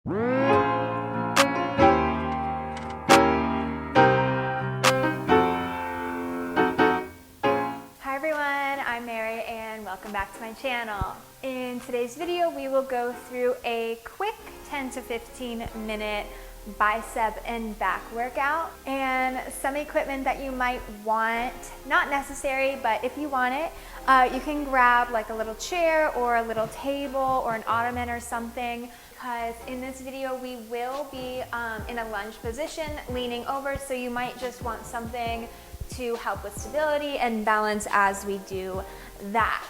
Hi everyone, I'm Mary and welcome back to my channel. In today's video, we will go through a quick 10 to 15 minute bicep and back workout and some equipment that you might want, not necessary, but if you want it, you can grab like a little chair or a little table or an ottoman or something, because in this video we will be in a lunge position leaning over, so you might just want something to help with stability and balance as we do that.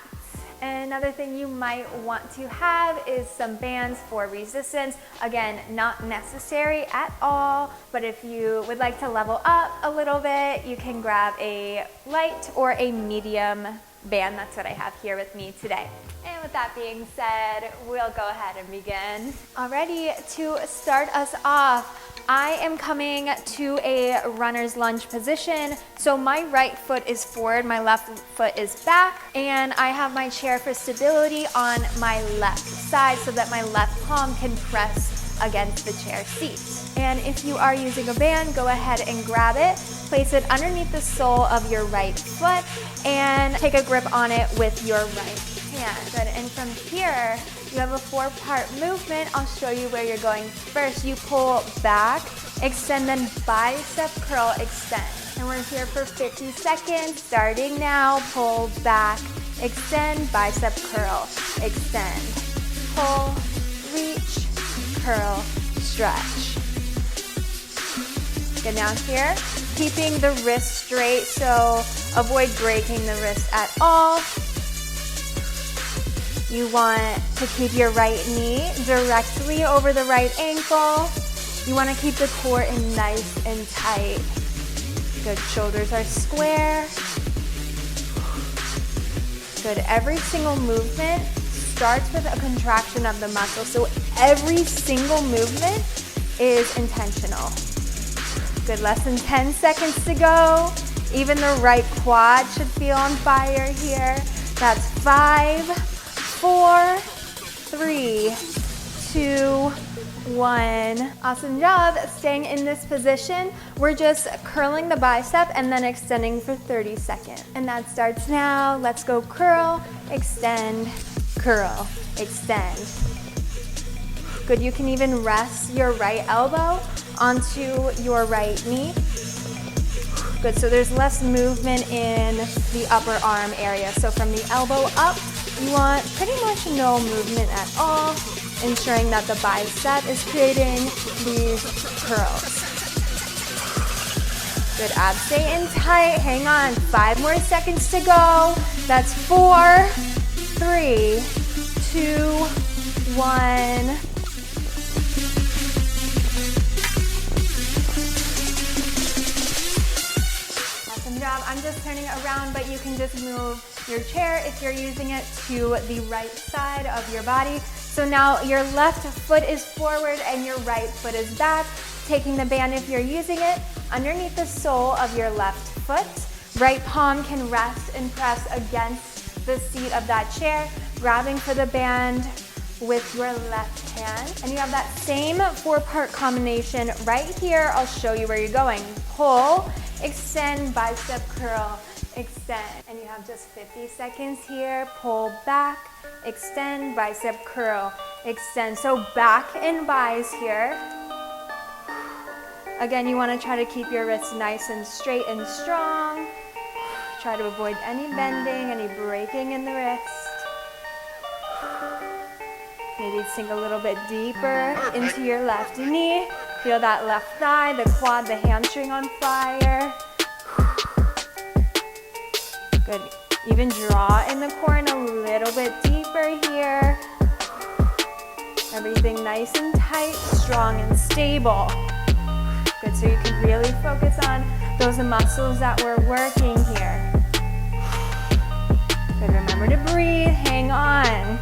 And another thing you might want to have is some bands for resistance. Again, not necessary at all, but if you would like to level up a little bit, you can grab a light or a medium band. That's what I have here with me today. And with that being said, we'll go ahead and begin. Alrighty, to start us off, I am coming to a runner's lunge position. So my right foot is forward, my left foot is back, and I have my chair for stability on my left side so that my left palm can press against the chair seat. And if you are using a band, go ahead and grab it, place it underneath the sole of your right foot, and take a grip on it with your right hand. Good. And from here, you have a 4-part movement. I'll show you where you're going first. You pull back, extend, then bicep curl, extend. And we're here for 50 seconds. Starting now, pull back, extend, bicep curl, extend. Pull, reach, curl, stretch. Good, now here, keeping the wrist straight, so avoid breaking the wrist at all. You want to keep your right knee directly over the right ankle. You want to keep the core in nice and tight. Good, shoulders are square. Good, every single movement starts with a contraction of the muscle, so every single movement is intentional. Good, less than 10 seconds to go. Even the right quad should feel on fire here. That's 5, 4, 3, 2, 1. Awesome job staying in this position. We're just curling the bicep and then extending for 30 seconds. And that starts now. Let's go curl, extend, curl, extend. Good, you can even rest your right elbow onto your right knee. Good, so there's less movement in the upper arm area. So from the elbow up, you want pretty much no movement at all, ensuring that the bicep is creating these curls. Good, abs stay in tight, hang on, 5 more seconds to go. That's 4, 3, 2, 1. Awesome job. I'm just turning it around, but you can just move your chair if you're using it to the right side of your body. So now your left foot is forward and your right foot is back. Taking the band, if you're using it, underneath the sole of your left foot. Right palm can rest and press against the seat of that chair, grabbing for the band with your left hand. And you have that same 4-part combination right here. I'll show you where you're going. Pull, extend, bicep curl, extend. And you have just 50 seconds here. Pull back, extend, bicep curl, extend. So back and bis here. Again, you want to try to keep your wrists nice and straight and strong. Try to avoid any bending, any breaking in the wrist. Maybe sink a little bit deeper into your left knee. Feel that left thigh, the quad, the hamstring on fire. Good. Even draw in the core and a little bit deeper here. Everything nice and tight, strong and stable. Good, so you can really focus on those muscles that we're working here. Good, remember to breathe, hang on.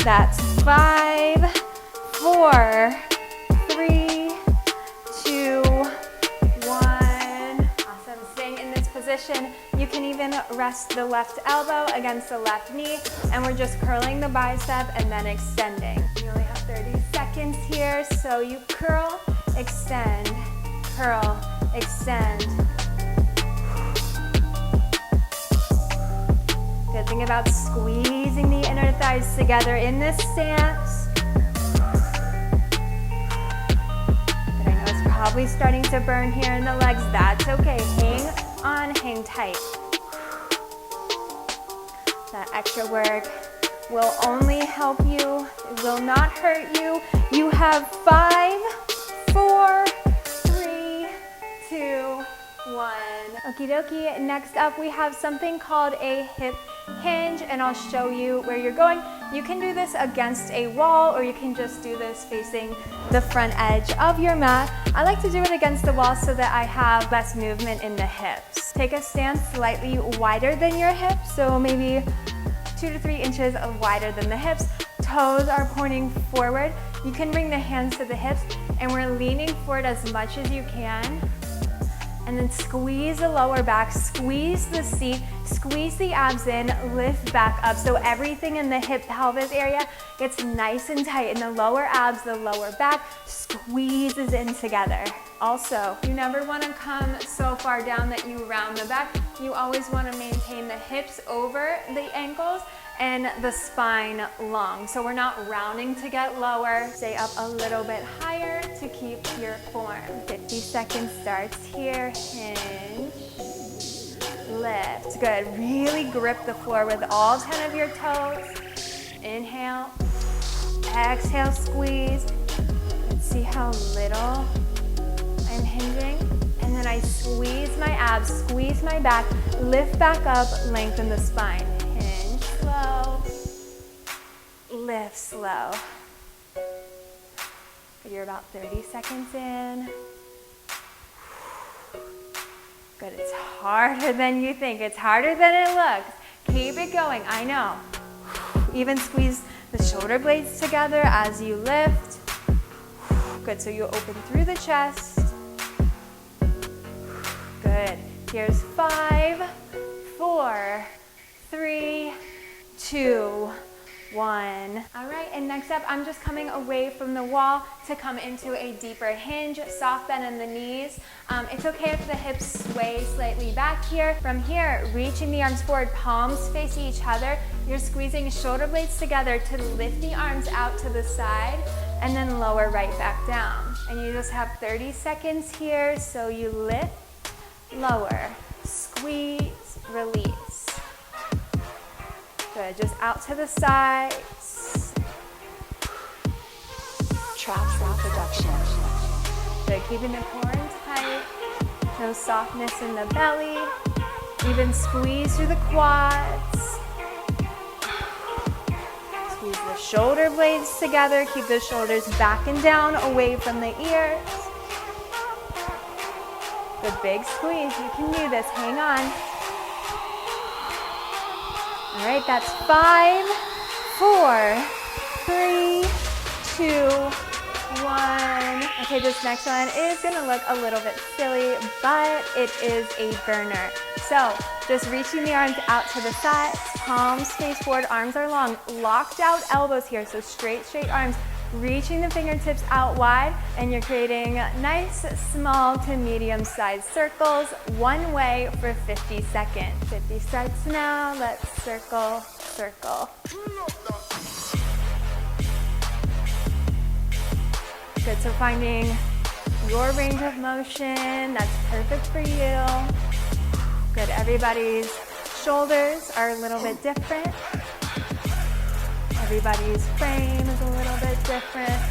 That's 5, 4, 3, 2, 1. Awesome, staying in this position. You can even rest the left elbow against the left knee, and we're just curling the bicep and then extending. You only have 30 seconds. seconds here. So you curl, extend, curl, extend. Good. Think about squeezing the inner thighs together in this stance. Good. I know it's probably starting to burn here in the legs. That's okay. Hang on, hang tight. That extra work will only help you. It will not hurt you. You have 5, 4, 3, 2, 1. Okie dokie. Next up, we have something called a hip hinge, and I'll show you where you're going. You can do this against a wall, or you can just do this facing the front edge of your mat. I like to do it against the wall so that I have less movement in the hips. Take a stance slightly wider than your hips, so maybe 2 to 3 inches wider than the hips. Toes are pointing forward. You can bring the hands to the hips, and we're leaning forward as much as you can. And then squeeze the lower back, squeeze the seat, squeeze the abs in, lift back up. So everything in the hip pelvis area gets nice and tight. In the lower abs, the lower back squeezes in together. Also, you never want to come so far down that you round the back. You always want to maintain the hips over the ankles and the spine long. So we're not rounding to get lower. Stay up a little bit higher to keep your form. 50 seconds starts here. Hinge, lift. Good. Really grip the floor with all 10 of your toes. Inhale, exhale, squeeze. And see how little I'm hinging. And then I squeeze my abs, squeeze my back, lift back up, lengthen the spine. Hinge slow, lift slow. You're about 30 seconds in. Good, it's harder than you think. It's harder than it looks. Keep it going, I know. Even squeeze the shoulder blades together as you lift. Good, so you open through the chest. Good, here's 5, 4, 3, 2, 1. All right, and next up, I'm just coming away from the wall to come into a deeper hinge, soft bend in the knees. It's okay if the hips sway slightly back here. From here, reaching the arms forward, palms face each other. You're squeezing shoulder blades together to lift the arms out to the side and then lower right back down. And you just have 30 seconds here, so you lift, lower, squeeze, release. Good, just out to the sides. Traps reproduction. Good, keeping the core in tight. No softness in the belly. Even squeeze through the quads. Squeeze the shoulder blades together. Keep the shoulders back and down, away from the ears. Good, big squeeze. You can do this. Hang on. All right, that's 5, 4, 3, 2, 1. Okay, this next one is gonna look a little bit silly, but it is a burner. So just reaching the arms out to the side, palms face forward, arms are long, locked out elbows here, so straight arms. Reaching the fingertips out wide, and you're creating nice small to medium sized circles one way for 50 seconds. 50 starts now. Let's circle, circle. Good, so finding your range of motion, that's perfect for you. Good, everybody's shoulders are a little bit different. Everybody's frame is a little bit different,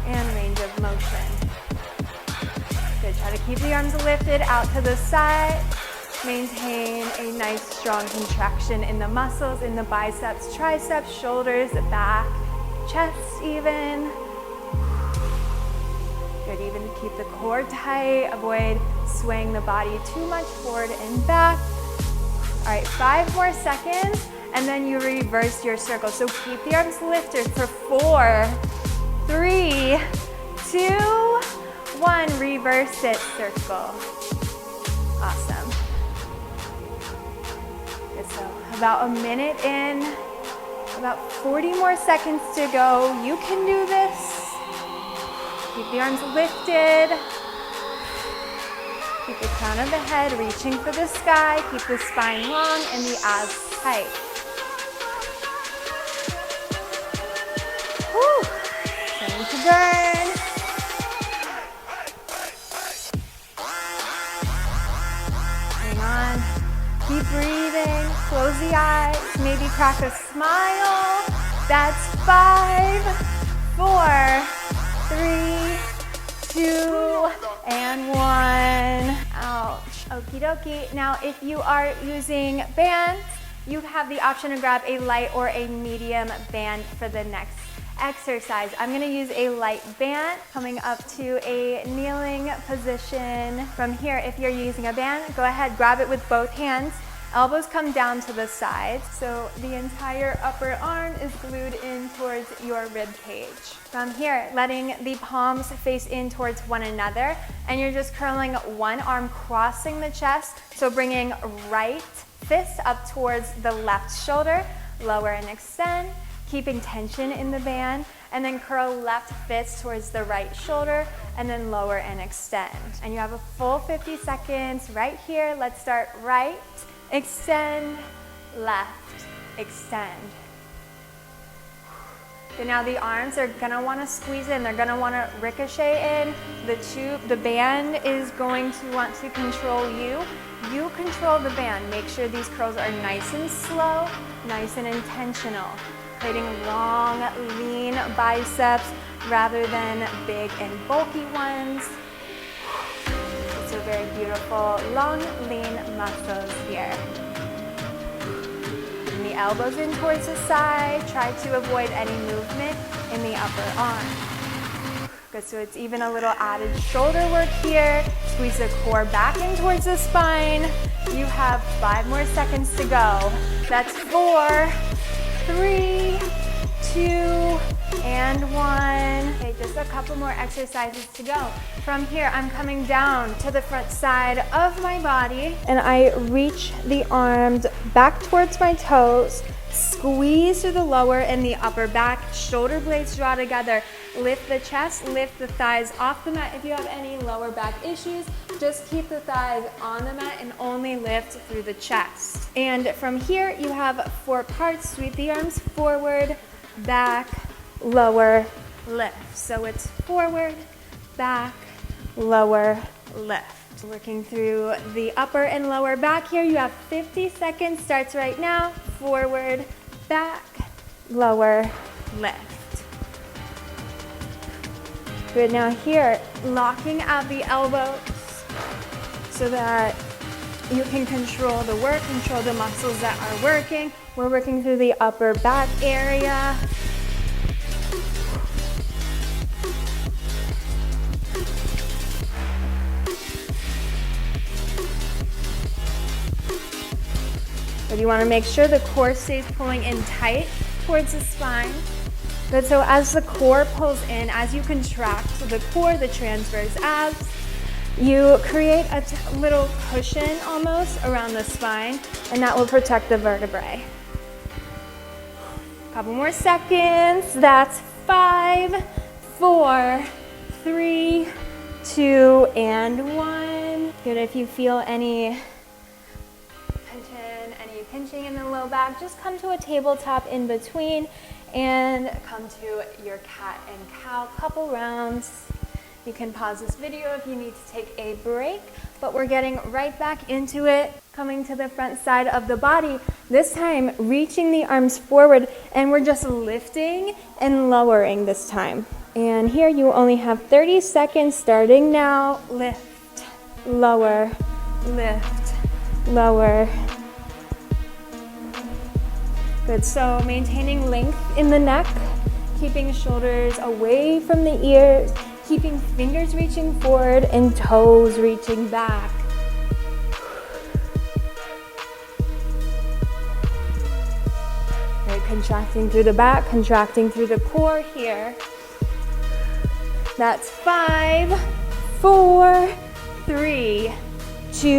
and range of motion. Good, try to keep the arms lifted out to the side. Maintain a nice strong contraction in the muscles, in the biceps, triceps, shoulders, back, chest even. Good, even keep the core tight. Avoid swaying the body too much forward and back. All right, 5 more seconds. And then you reverse your circle. So keep the arms lifted for 4, 3, 2, 1. Reverse it, circle. Awesome. Good, so about a minute in, about 40 more seconds to go. You can do this. Keep the arms lifted. Keep the crown of the head reaching for the sky. Keep the spine long and the abs tight. Whew. Time to burn. Hang on. Keep breathing. Close the eyes. Maybe crack a smile. That's 5, 4, 3, 2, and 1. Ouch. Okie dokie. Now, if you are using bands, you have the option to grab a light or a medium band for the next exercise. I'm gonna use a light band, coming up to a kneeling position. From here, if you're using a band, go ahead, grab it with both hands. Elbows come down to the sides, so the entire upper arm is glued in towards your rib cage. From here, letting the palms face in towards one another, and you're just curling one arm, crossing the chest, so bringing right fist up towards the left shoulder, lower and extend, keeping tension in the band, and then curl left fist towards the right shoulder, and then lower and extend. And you have a full 50 seconds right here. Let's start right, extend, left, extend. And now the arms are gonna wanna squeeze in, they're gonna wanna ricochet in. The band is going to want to control you. You control the band. Make sure these curls are nice and slow, nice and intentional, creating long, lean biceps rather than big and bulky ones. So very beautiful, long, lean muscles here. Bring the elbows in towards the side. Try to avoid any movement in the upper arm. Good, so it's even a little added shoulder work here. Squeeze the core back in towards the spine. You have 5 more seconds to go. That's 4, 3, 2, and 1. Okay, just a couple more exercises to go. From here, I'm coming down to the front side of my body, and I reach the arms back towards my toes, squeeze through the lower and the upper back, shoulder blades draw together, lift the chest, lift the thighs off the mat. If you have any lower back issues, just keep the thighs on the mat and only lift through the chest. And from here, you have 4 parts. Sweep the arms forward, back, lower, lift. So it's forward, back, lower, lift. Working through the upper and lower back here. You have 50 seconds, starts right now. Forward, back, lower, lift. Good, now here, locking out the elbows so that you can control the work, control the muscles that are working. We're working through the upper back area. But you want to make sure the core stays pulling in tight towards the spine. Good, so as the core pulls in, as you contract the core, the transverse abs, you create a little cushion almost around the spine, and that will protect the vertebrae. Couple more seconds. That's 5, 4, 3, 2, and 1. Good, if you feel any tension, any pinching in the low back, just come to a tabletop in between and come to your cat and cow. Couple rounds. You can pause this video if you need to take a break, but we're getting right back into it. Coming to the front side of the body, this time reaching the arms forward, and we're just lifting and lowering this time. And here you only have 30 seconds starting now. Lift, lower, lift, lower. Good, so maintaining length in the neck, keeping shoulders away from the ears, keeping fingers reaching forward and toes reaching back. Right, contracting through the back, contracting through the core here. That's 5, 4, 3, 2,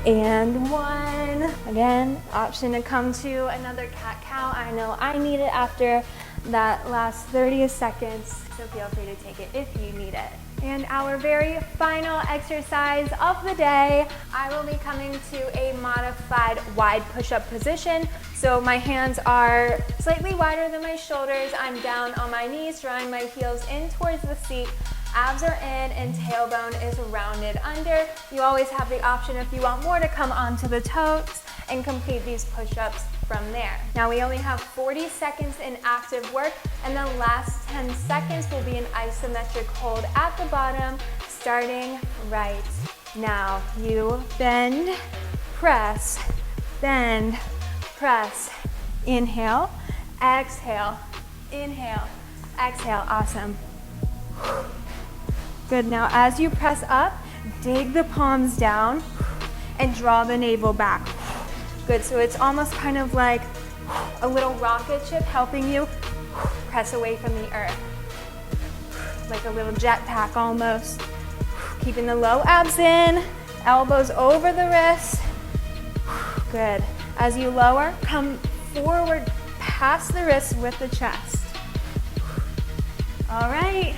and 1. Again, option to come to another cat-cow. I know I need it after that last 30 seconds, so feel free to take it if you need it. And our very final exercise of the day, I will be coming to a modified wide push-up position. So my hands are slightly wider than my shoulders. I'm down on my knees, drawing my heels in towards the seat. Abs are in and tailbone is rounded under. You always have the option, if you want more, to come onto the toes and complete these push-ups from there. Now we only have 40 seconds in active work, and the last 10 seconds will be an isometric hold at the bottom, starting right now. You bend, press, inhale, exhale, inhale, exhale. Awesome. Good. Now as you press up, dig the palms down and draw the navel back. Good. So it's almost kind of like a little rocket ship helping you press away from the earth. Like a little jetpack almost. Keeping the low abs in, elbows over the wrists. Good. As you lower, come forward past the wrists with the chest. All right.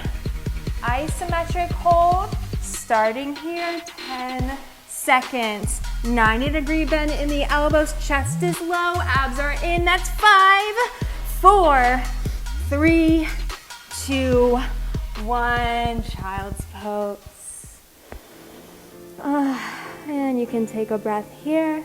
Isometric hold, starting here, 10 seconds. 90-degree bend in the elbows, chest is low, abs are in. That's 5, 4, 3, 2, 1. Child's pose. And you can take a breath here.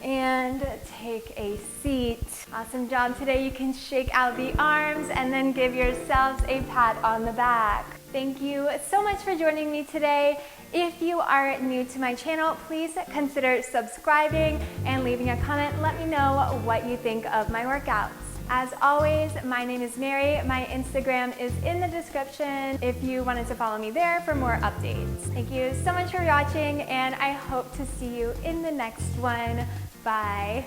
And take a seat. Awesome job today. You can shake out the arms and then give yourselves a pat on the back. Thank you so much for joining me today. If you are new to my channel, please consider subscribing and leaving a comment. Let me know what you think of my workouts. As always, my name is Mary. My Instagram is in the description if you wanted to follow me there for more updates. Thank you so much for watching, and I hope to see you in the next one. Bye.